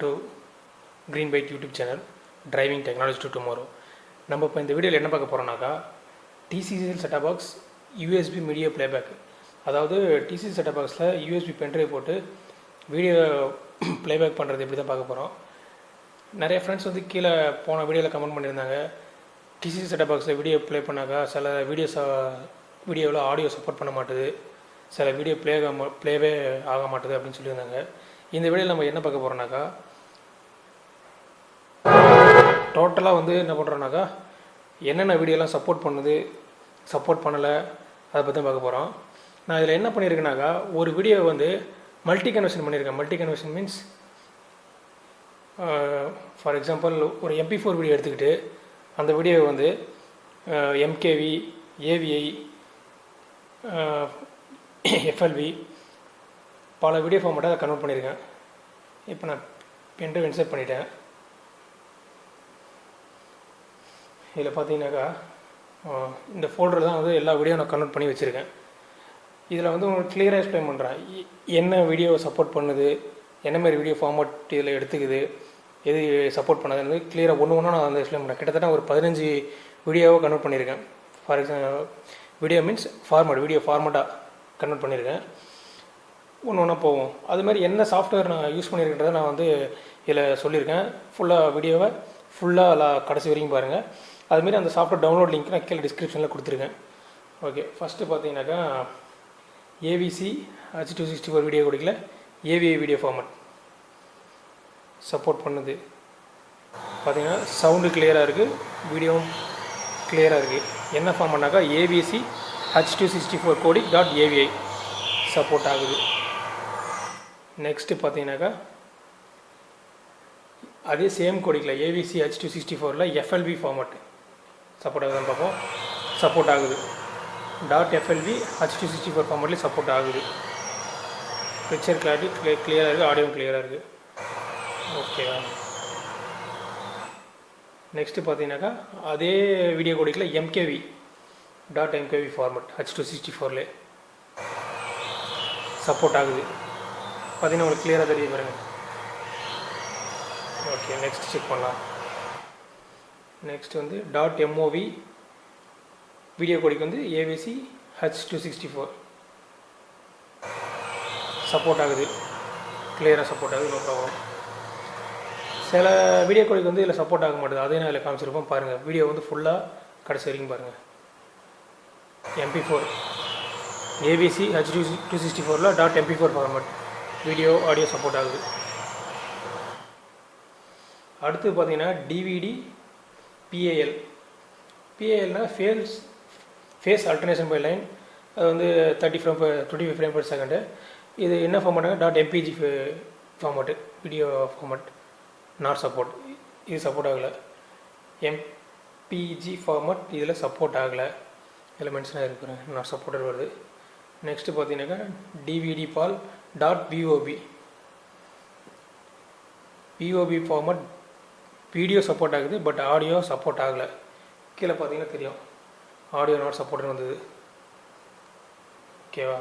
to Green Byte YouTube channel, Driving Technology to Tomorrow. நம்ம இப்போ இந்த வீடியோவில் என்ன பார்க்க போகிறோம்னாக்கா TCCL setup box USB media playback. அதாவது TCCL செட்டப் பாக்ஸில் USB பென்ட்ரைவ் போட்டு வீடியோ பிளேபேக் பண்ணுறது எப்படி தான் பார்க்க போகிறோம். நிறைய ஃப்ரெண்ட்ஸ் வந்து கீழே போன வீடியோவில் கமெண்ட் பண்ணியிருந்தாங்க, TCCL செட்டப் பாக்ஸில் வீடியோ ப்ளே பண்ணாக்கா சில வீடியோவில் ஆடியோ சப்போர்ட் பண்ண மாட்டுது, சில வீடியோ ப்ளேவே ஆக மாட்டுது அப்படின்னு சொல்லியிருந்தாங்க. இந்த வீடியோவில் நம்ம என்ன பார்க்க போகிறோம்னாக்கா டோட்டலாக வந்து என்ன பண்ணுறோன்னாக்கா என்னென்ன வீடியோலாம் சப்போர்ட் பண்ணுது, சப்போர்ட் பண்ணலை, அதை பற்றி பார்க்க போகிறோம். நான் இதில் என்ன பண்ணியிருக்கேனாக்கா ஒரு வீடியோ வந்து மல்டி கன்வர்ஷன் பண்ணியிருக்கேன். Multi conversion means for example ஒரு MP4 வீடியோ எடுத்துக்கிட்டு அந்த வீடியோவை வந்து MKV, AVI, FLV பல வீடியோ ஃபார்மேட்டாக அதை கன்வெர்ட் பண்ணியிருக்கேன். இப்போ நான் பென்ட்ரைவ் இன்சர்ட் பண்ணிட்டேன். இதில் பார்த்தீங்கன்னாக்கா இந்த ஃபோல்டர் தான் வந்து எல்லா வீடியோ நான் கன்வெர்ட் பண்ணி வச்சுருக்கேன். இதில் வந்து உங்களுக்கு கிளியராக எக்ஸ்பிளைன் பண்ணுறேன் என்ன வீடியோவை சப்போர்ட் பண்ணுது, என்ன மாதிரி வீடியோ ஃபார்மேட் இதில் எடுத்துக்குது, எது சப்போர்ட் பண்ணதுன்னு கிளியராக ஒன்று ஒன்றா நான் வந்து எக்ஸ்பிளைன் பண்ணுறேன். கிட்டத்தட்ட ஒரு 15 வீடியோவை கன்வெர்ட் பண்ணியிருக்கேன். For example video means format, video ஃபார்மேட்டாக கன்வெர்ட் பண்ணியிருக்கேன். ஒன்று ஒன்றா போவோம். அதுமாதிரி என்ன சாஃப்ட்வேர் நான் யூஸ் பண்ணியிருக்கேன்றதை நான் வந்து இதில் சொல்லியிருக்கேன். ஃபுல்லாக வீடியோவை ஃபுல்லாக கடைசி வரைக்கும் பாருங்கள். அதுமாரி அந்த சாஃப்ட்வேர் டவுன்லோட் லிங்க் நான் கீழே டிஸ்கிரிப்ஷனில் கொடுத்துருக்கேன். ஓகே, ஃபஸ்ட்டு பார்த்தீங்கன்னாக்கா AVC H264 வீடியோ கொடுக்கல, AVI வீடியோ ஃபார்மேட் சப்போர்ட் பண்ணுது. பார்த்தீங்கன்னா சவுண்டு கிளியராக இருக்குது, வீடியோவும் கிளியராக இருக்குது. என்ன ஃபார்மேட்னாக்கா AVC H264 codec .avi support ஆகுது. நெக்ஸ்ட்டு பார்த்தீங்கன்னாக்கா அதே சேம் கோடிக்கில் AVC H264ல் FLV ஃபார்மேட் சப்போர்ட் ஆகுதுன்னு பார்ப்போம். சப்போர்ட் ஆகுது. .FLV H264 ஃபார்மேட்லேயும் சப்போர்ட் ஆகுது. பிக்சர் கிளாரிட்டி கிளியராக இருக்குது, ஆடியோவும் கிளியராக இருக்குது. ஓகேவா. நெக்ஸ்ட்டு பார்த்தீங்கன்னாக்கா அதே வீடியோ கோடிக்கில் MKV ஃபார்மேட் H264லே சப்போர்ட் ஆகுது. பார்த்தீங்கன்னா உங்களுக்கு கிளியராக தெரிய பாருங்கள். ஓகே, நெக்ஸ்ட் செக் பண்ணலாம். நெக்ஸ்ட் வந்து .mov வீடியோ கோடிக்கு வந்து AVC H264 சப்போர்ட் ஆகுது, கிளியராக சப்போர்ட் ஆகுது, நோ ப்ராப்ளம். சில வீடியோ கோடிக்கு வந்து இதில் சப்போர்ட் ஆக மாட்டேது, அதே நான் இதில் காமிச்சிருப்போம் பாருங்கள். வீடியோ வந்து ஃபுல்லாக கடைசி வரைக்கும் பாருங்கள். MP4 AVC H264ல் .mp4 format video audio support ஆகுது. அடுத்து பார்த்தீங்கன்னா DVD PALனா ஃபேஸ் அல்டர்னேஷன் பை லைன். அது வந்து 25 ஃப்ரேம் per செகண்டு. இது என்ன ஃபார்மேட்டாக .mpg format video format not support. இது சப்போர்ட் ஆகலை. MPG ஃபார்மேட் இதில் சப்போர்ட் ஆகலை. இதில் மென்ஷனாக இருக்கிறேன், நாட் சப்போர்ட்டட் வருது. நெக்ஸ்ட்டு பார்த்தீங்கன்னாக்கா DVD PAL VOB format video support ஆகுது, பட் ஆடியோ சப்போர்ட் ஆகலை. கீழே பார்த்தீங்கன்னா தெரியும், ஆடியோ நாட் சப்போர்ட்னு வந்தது. ஓகேவா.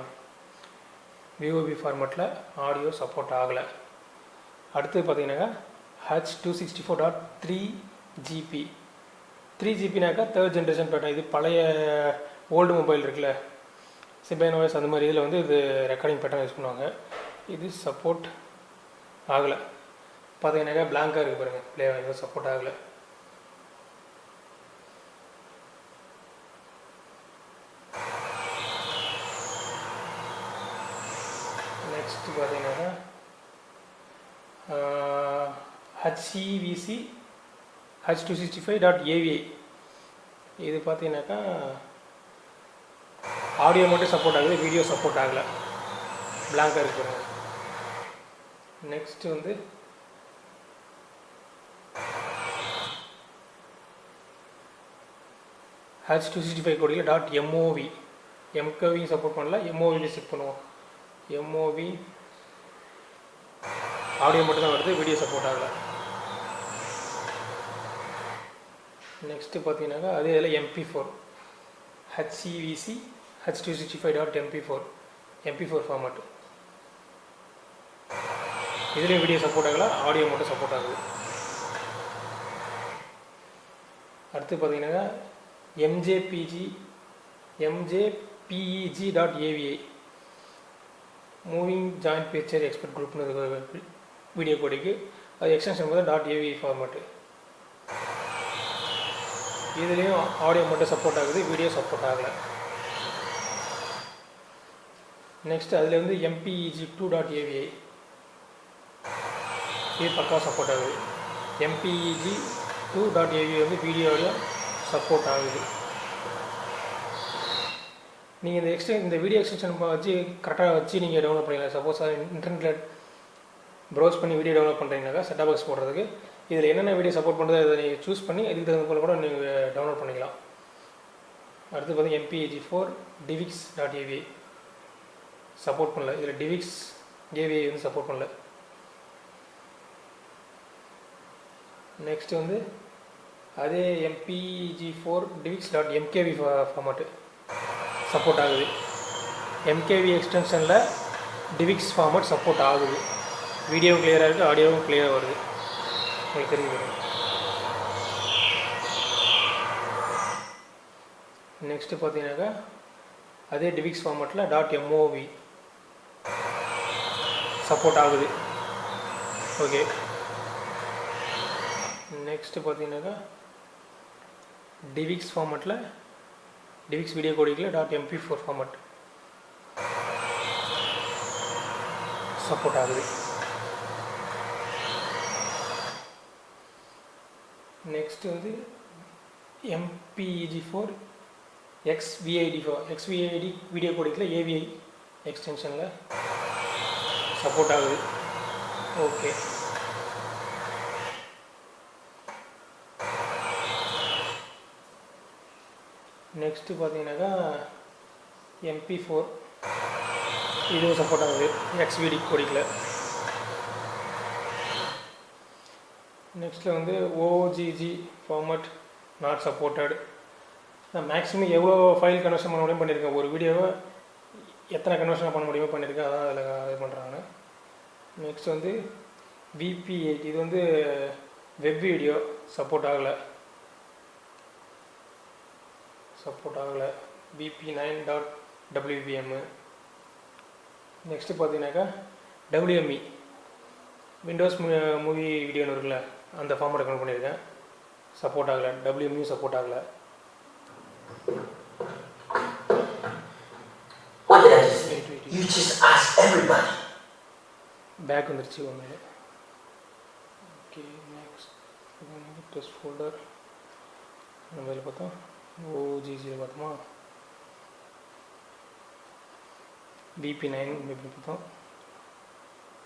VOB ஃபார்மேட்டில் ஆடியோ சப்போர்ட் ஆகலை. அடுத்து பார்த்தீங்கன்னாக்கா H264.3GB 3GBனாக்கா தேர்ட் ஜென்ரேஷன் பேட்டர்ன். இது பழைய ஓல்டு மொபைல் இருக்குல்ல, சிபைனோஎஸ் அந்த மாதிரி இதில் வந்து இது ரெக்கார்டிங் பேட்டர்ன் யூஸ் பண்ணுவாங்க. இது சப்போர்ட் ஆகலை. பார்த்தீங்கன்னாக்கா பிளாங்காக இருக்குது பாருங்கள், ப்ளே எதுவும் சப்போர்ட் ஆகலை. நெக்ஸ்ட்டு பார்த்தீங்கன்னாக்கா HEVC H265.avi இது பார்த்தீங்கன்னாக்கா ஆடியோ மட்டும் சப்போர்ட் ஆகுது, வீடியோ சப்போர்ட் ஆகலை, பிளாங்காக இருக்குது. நெக்ஸ்ட்டு வந்து H265 கோடியில் .mov MKV சப்போர்ட் பண்ணல, MOV செக் பண்ணுவோம். MOV ஆடியோ மட்டும் தான் வருது, வீடியோ சப்போர்ட் ஆகலை. நெக்ஸ்ட்டு பார்த்தீங்கன்னாக்கா அதே இதில் MP4 HEVC H265.mp4 MP4 format இதுலேயும் வீடியோ சப்போர்ட் ஆகலை, ஆடியோ மட்டும் சப்போர்ட் ஆகுது. அடுத்து பார்த்தீங்கன்னா mjpeg.avi moving joint picture expert குரூப்னு வீடியோ கோடிக்கு அது எக்ஸ்டென்ஷன் வந்து .avi ஃபார்மேட்டு. இதுலேயும் ஆடியோ மட்டும் சப்போர்ட் ஆகுது, வீடியோ சப்போர்ட் ஆகலை. நெக்ஸ்ட் அதில் வந்து mpeg2.avi இது பக்காவாக சப்போர்ட் ஆகுது. mpeg2.avi வந்து வீடியோவில் சப்போர்ட் ஆகுது. நீங்கள் இந்த வீடியோ எக்ஸ்டென்ஷன் வச்சு கரெக்டாக வச்சு நீங்கள் டவுன்லோட் பண்ணிக்கலாம். சப்போஸ் இன்டர்நெட்டில் ப்ரௌஸ் பண்ணி வீடியோ டவுன்லோட் பண்ணுறீங்கனாக்கா செட்டாப் பாக்ஸ் போடுறதுக்கு இதில் என்னென்ன வீடியோ சப்போர்ட் பண்ணுறது அதை நீங்கள் சூஸ் பண்ணி இதுக்கு தகுந்த போல கூட நீங்கள் டவுன்லோட் பண்ணிக்கலாம். அடுத்து பார்த்தீங்கன்னா mpeg4 DIVX.avi சப்போர்ட் பண்ணல. இதில் DIVX AVI வந்து சப்போர்ட் பண்ணல. நெக்ஸ்ட் வந்து அதே mpeg4 DIVX.mkv ஃபார்மேட்டு சப்போர்ட் ஆகுது. mkv எக்ஸ்டென்ஷனில் DIVX ஃபார்மேட் சப்போர்ட் ஆகுது. வீடியோவும் கிளியராக இருக்குது, ஆடியோவும் கிளியராக வருது, உங்களுக்கு தெரிஞ்சுக்கணும். நெக்ஸ்ட்டு பார்த்தீங்கன்னாக்கா அதே DIVX ஃபார்மேட்டில் .mov சப்போர்ட் ஆகுது. ஓகே. நெக்ஸ்ட்டு பார்த்தீங்கன்னாக்கா DIVX ஃபார்மேட்டில் DIVX வீடியோ கோடிக்கில் .mp4 ஃபார்மேட் சப்போர்ட் ஆகுது. நெக்ஸ்ட் வந்து mpeg4 XVID வீடியோ கோடிக்கில் AVI எக்ஸ்டென்ஷனில் சப்போர்ட் ஆகுது. ஓகே. நெக்ஸ்ட்டு பார்த்தீங்கன்னாக்கா mp4 இதுவும் சப்போர்ட் ஆகுது XVID கோடிக்கில். நெக்ஸ்ட்டில் வந்து OGG ஃபார்மேட் நாட் சப்போர்ட்டட். நான் மேக்ஸிமம் எவ்வளோ ஃபைல் கன்வர்ஷன் பண்ண முடியும் பண்ணியிருக்கேன். ஒரு வீடியோவை எத்தனை கன்வர்ஷன் பண்ண முடியுமோ பண்ணியிருக்கேன், அதான் அதில் இது பண்ணுறாங்க. நெக்ஸ்ட் வந்து VP8 இது வந்து வெப் வீடியோ சப்போர்ட் ஆகலை. VP9.wbm. நெக்ஸ்ட்டு பார்த்தீங்கன்னாக்கா WME விண்டோஸ் மூவி வீடியோன்னு இருக்குல்ல, அந்த ஃபார்மேட் கனெக்ட் பண்ணியிருக்கேன், சப்போர்ட் ஆகலை. WME சப்போர்ட் ஆகலை. பேக் வந்துருச்சு ஒன்று. ஓகே. நெக்ஸ்ட் டெஸ்ட் ஃபோல்டர் நம்ம இதில் பார்த்தோம். OGG பார்த்தோமா, VP9 பார்த்தோம்.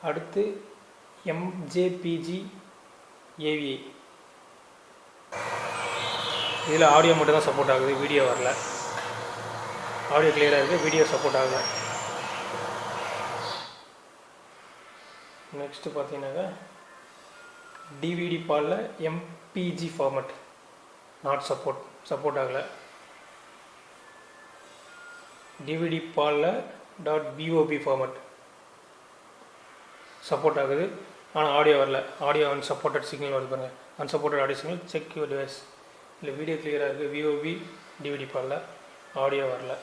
அடுத்து mjpeg.avi இதில் ஆடியோ மட்டும் தான் சப்போர்ட் ஆகுது, வீடியோ வரல. ஆடியோ கிளியராக இருக்குது, வீடியோ சப்போர்ட் ஆகலை. நெக்ஸ்ட்டு பார்த்தீங்கன்னாக்கா DVD பாலில் MPG ஃபார்மேட் நாட் சப்போர்ட் ஆகலை. DVD பாலில் .bob ஃபார்மேட் சப்போர்ட் ஆகுது, ஆனால் ஆடியோ வரல. ஆடியோ அன்சப்போர்ட்டட் சிக்னல் வருது பாருங்கள். Unsupported audio signal check your device. இல்லை வீடியோ கிளியராக இருக்குது, VOB DVD பாலில், ஆடியோ வரல.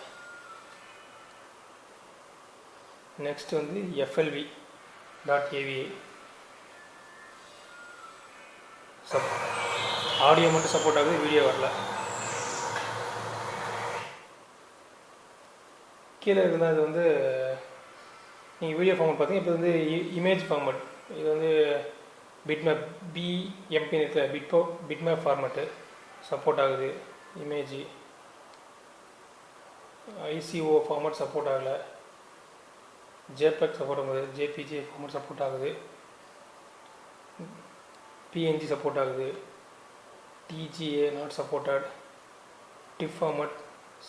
நெக்ஸ்ட் வந்து FLV.avi ஆடியோ மட்டும் சப்போர்ட் ஆகுது, வீடியோ வரல. கீழே இருக்குதா இது வந்து நீங்கள் வீடியோ ஃபார்மேட் பார்த்தீங்க. இப்போ வந்து இமேஜ் ஃபார்மேட், இது வந்து பிட்மேப் BMP இருக்குது, பிட்மேப் ஃபார்மேட்டு சப்போர்ட் ஆகுது. இமேஜ் ICO ஃபார்மேட் சப்போர்ட் ஆகலை. JPEG சப்போர்ட் ஆகுது, JPG ஃபார்மேட் சப்போர்ட் ஆகுது, PNG சப்போர்ட் ஆகுது, TGA not supported, TIFF format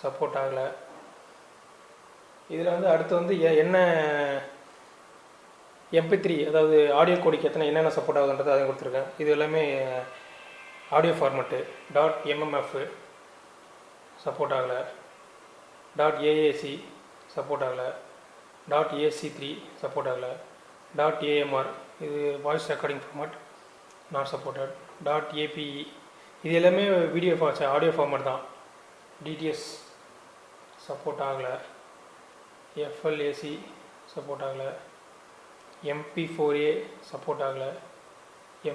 support ஆகலை. இதில் வந்து அடுத்து வந்து என்ன MP3 அதாவது ஆடியோ கோடிக்கு என்னென்ன சப்போர்ட் ஆகுதுன்றது அதையும் கொடுத்துருக்கேன். இது எல்லாமே ஆடியோ ஃபார்மேட்டு. .mmf சப்போர்ட் ஆகலை, .AAC சப்போர்ட் ஆகலை, .AC3 சப்போர்ட் ஆகலை, .AMR இது voice recording format not supported. .ape இது எல்லாமே வீடியோ ஆடியோ ஃபார்மேட் தான். DTS சப்போர்ட் ஆகலை. FLAC சப்போர்ட் ஆகலை. MP4A சப்போர்ட் ஆகலை.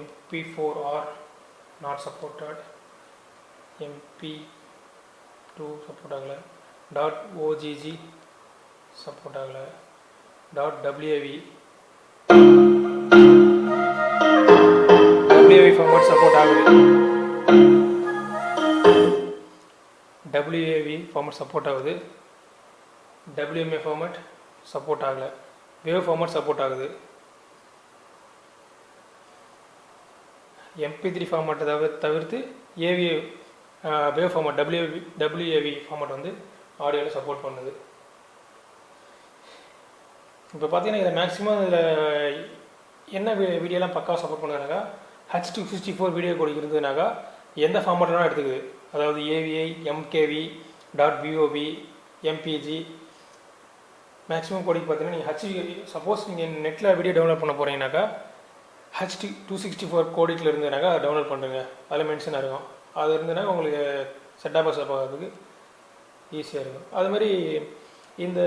MP4R not supported. MP2 support ஆகலை. .ogg சப்போர்ட் ஆகலை. .wav ஃபார்மேட் சப்போர்ட் ஆகுது. WAV ஃபார்மேட் சப்போர்ட் ஆகுது. WMA ஃபார்மேட் சப்போர்ட் ஆகலை. வேவ் ஃபார்மேட் சப்போர்ட் ஆகுது. MP3 ஃபார்மேட்டை தவிர்த்து AVA wave format WAV format வந்து ஆடியோவில் சப்போர்ட் பண்ணுது. இப்போ பார்த்தீங்கன்னா இதில் மேக்ஸிமம் இதில் என்ன வீடியோலாம் பக்காவாக சப்போர்ட் பண்ணுதுனாக்கா H264 வீடியோ கோடு இருந்ததுனாக்கா எந்த ஃபார்மேட்லாம் எடுத்துக்குது. அதாவது AVI, MKV, .VOV, MPG maximum கோடிக்கு பார்த்தீங்கன்னா நீங்கள் சப்போஸ் நீங்கள் நெட்டில் வீடியோ டவுன்லோட் பண்ண போகிறீங்கனாக்கா H264 கோடிக்கில் இருந்ததுனாக்கா டவுன்லோட் பண்ணுறேங்க. அதில் மென்ஷனாக இருக்கும். அது இருந்ததுன்னா உங்களுக்கு செட்டாப் பாக்ஸ் பார்க்கறதுக்கு ஈஸியாக இருக்கும். அதுமாதிரி இந்த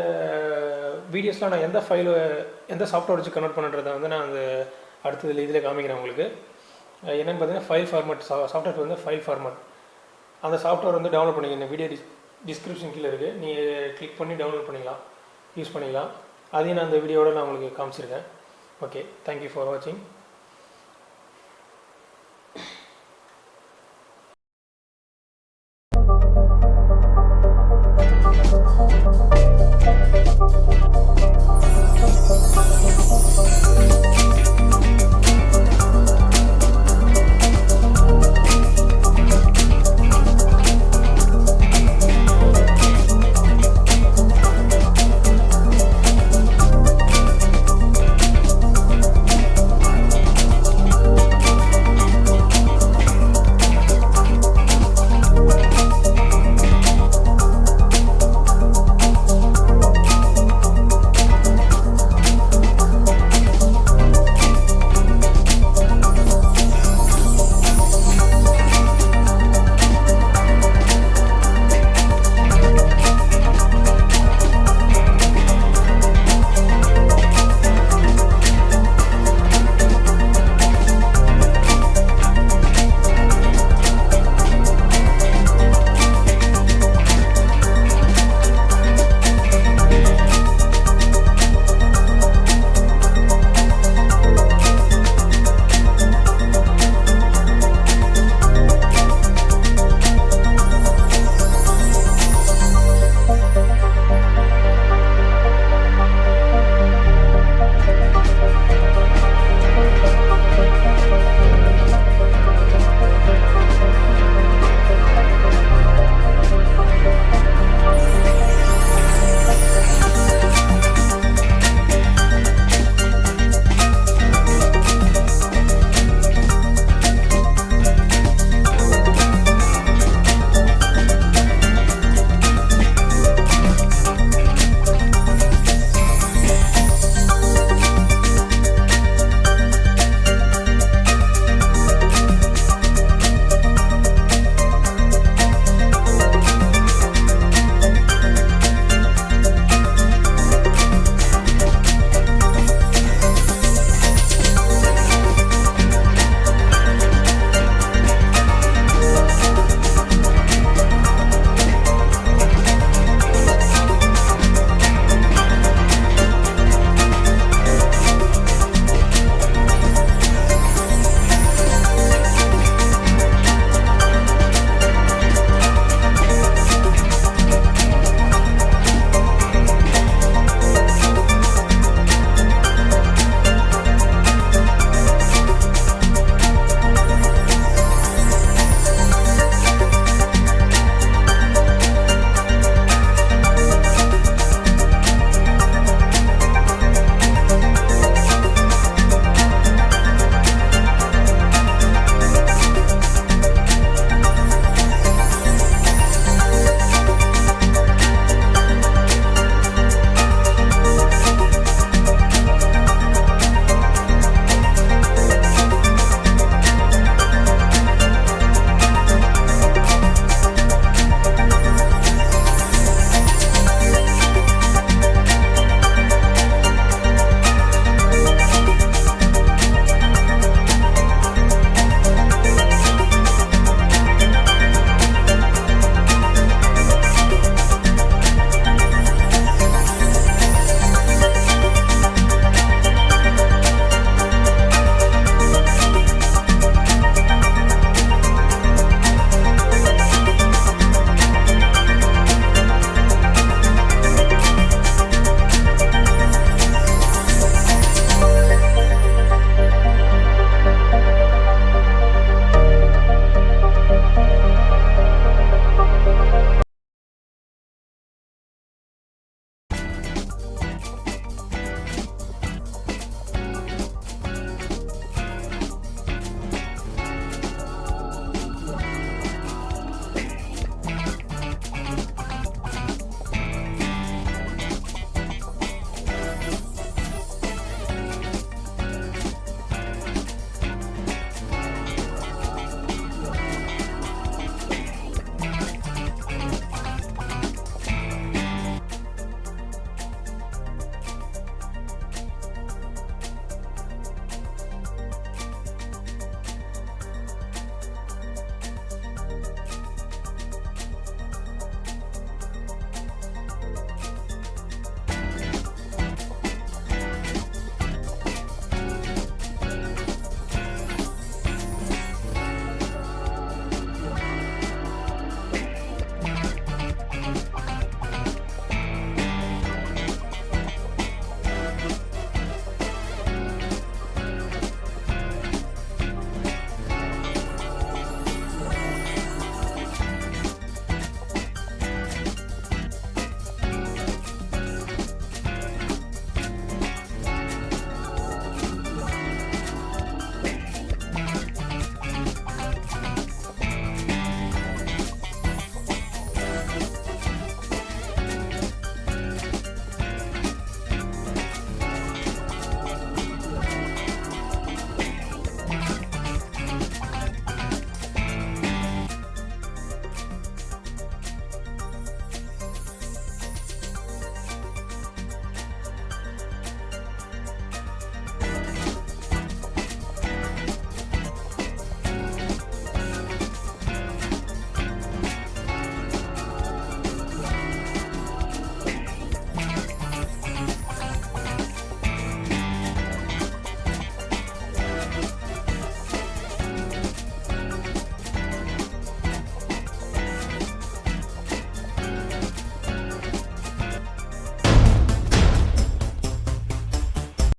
வீடியோஸ்லாம் நான் எந்த சாஃப்ட்வேர் வச்சு கன்வெர்ட் பண்ணுறதை வந்து நான் அந்த அடுத்ததில் இதில் காமிக்கிறேன் உங்களுக்கு. என்னென்னு பார்த்தீங்கன்னா ஃபைல் ஃபார்மேட் சாஃப்ட்வேர் வந்து ஃபைல் ஃபார்மேட். அந்த சாஃப்ட்வேர் வந்து டவுன்லோட் பண்ணிக்கங்க. வீடியோ டிஸ்கிரிப்ஷன் கீழே இருக்குது. நீங்கள் கிளிக் பண்ணி டவுன்லோட் பண்ணிக்கலாம், யூஸ் பண்ணிக்கலாம். அதையும் நான் அந்த வீடியோவோட நான் உங்களுக்கு காமிச்சிருக்கேன். ஓகே, தேங்க்யூ ஃபார் வாட்சிங்.